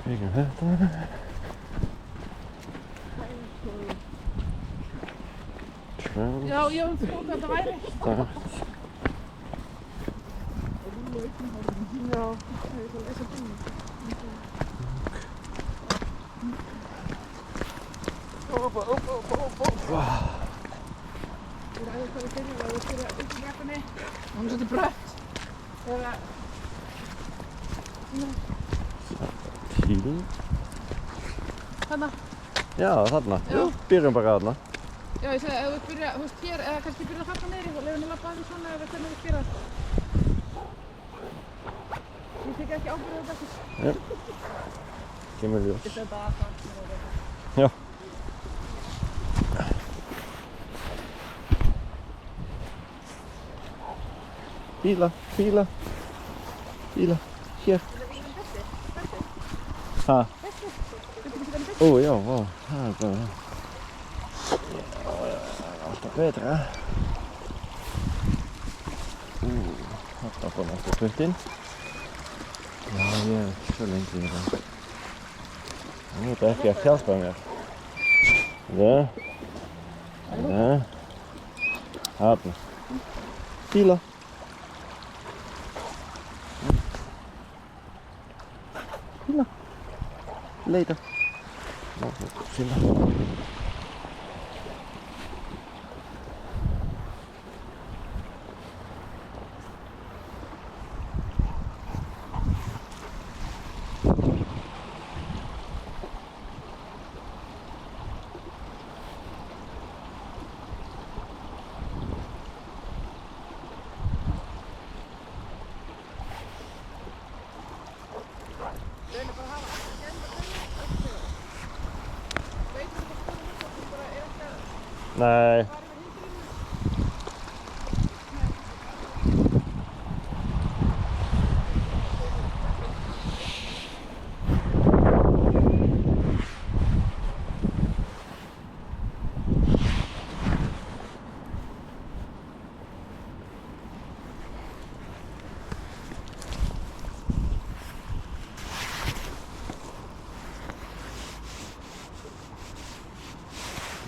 Kíkjum þetta. Já, ég hef spókað að þetta væri. Start. Já, það er svo lesa bíl. Ég ræði hvað við byrjum að við byrja upp í brekkunni. Hún er svolítið brött. Tíl. Þarna? Já, þarna. Já. Byrjum bara þarna. Já, ég segi að ef þú byrja, þú veist hér, eða kannski byrja að falla niður og leiða henni að labba aðeins svona eða hvernig þú gera. Ég tek ekki ábyrgð á þetta. Já. Kemur ljós. Þetta er bara aðeins. Já. Bíla, bíla. Bíla. Hér. Ha? Ó, já, vá. Það er bara það. Alltaf betra. Þarna fór næstu puttinn. Já, ég er ekki svo lengi í það. Nú er þetta ekki að hjálpa mér. Það. Þarna. Bíla. Bíla. Leita. Bíla. Nei.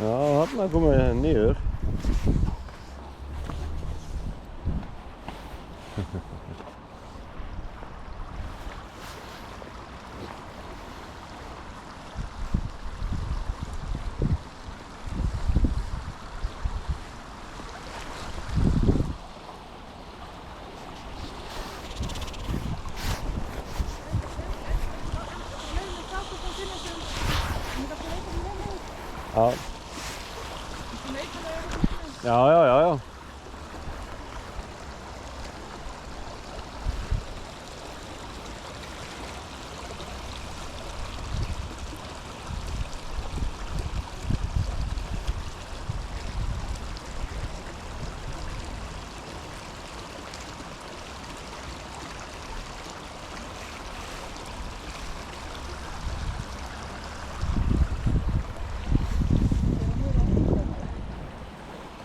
Já, þarna komum við niður. Já. Já.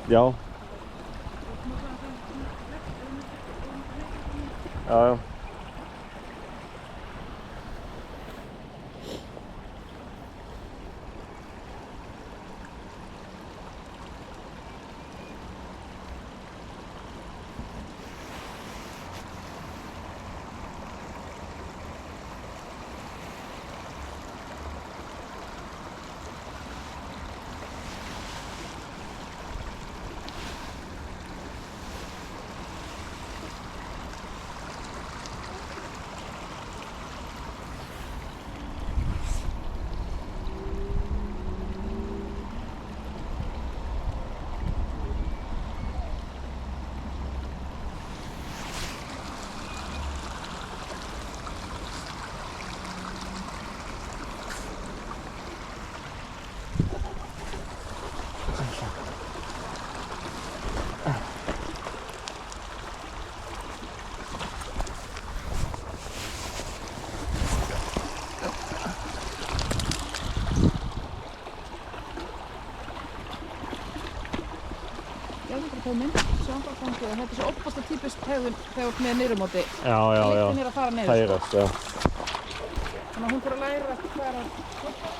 Já. Já. Þetta er svo opaslega típist hegðun þegar þú ert með niðurmóti. Já. Lyktin er að fara niður. Færast, já. Þannig að hún fyrir að læra hvað er að hoppa.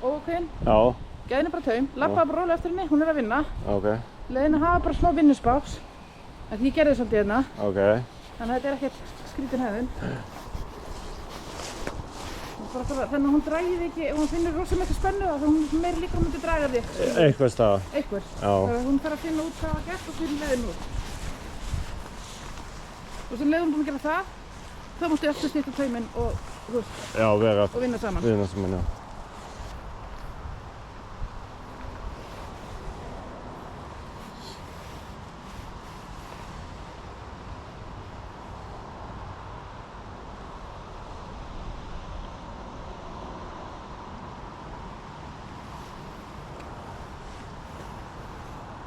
Óákveðin, Já, gæðin er bara taum, labbaði bara rólega eftir henni, hún er að vinna. ok, Leiðin að hafa bara smá vinnusbás, því ég gerði svolítið hérna, ok. þannig að þetta er ekkert skrítin hegðun. Þannig að hún dragið ekki, ef hún finnur rosa mikla spennu þá hún meiri líka myndi draga þig. Eitthvað stað. Einhver. Já. Hún þarf að finna út hvað var gert og fyrir leiðin út. Og sem leiðin búin að gera það, þá mústu eftir stýta tauminn og, Já, vera og vinna saman. vinna saman, já.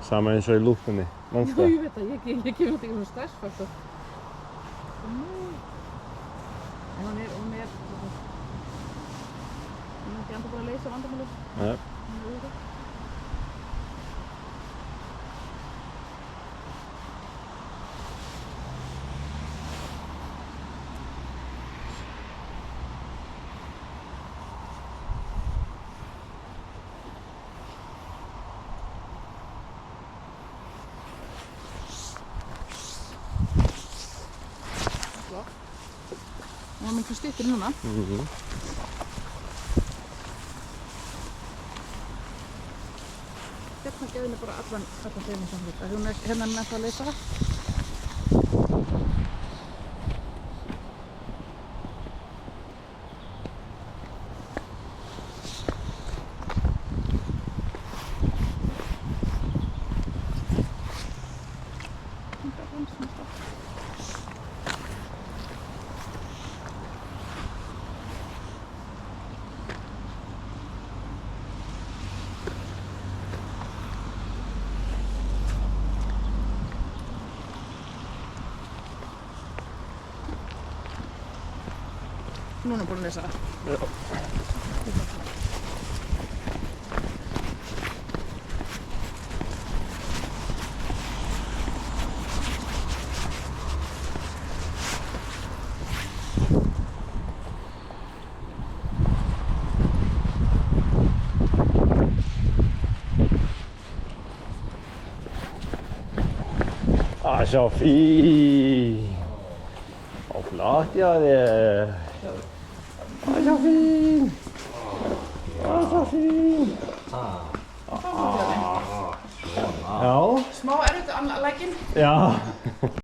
Sama eins og í lúpunni, manstu Já, það? ég veit það, ég kemur þetta ekki svona stressfaktor. En hún er ekki enda bara að leysa vandamálið. Nei. Hún var miklu styttri núna. Hérna gæðin er bara allan þeirinn samfélag. Hérna er hann ennþá að leysa það. Núna búin að lesa það. Já. Ah, så fint. Og flot, ja, det. Ah, så fint. Ah, så fint. Já. Já. Smá erfitt að lækinn. Já.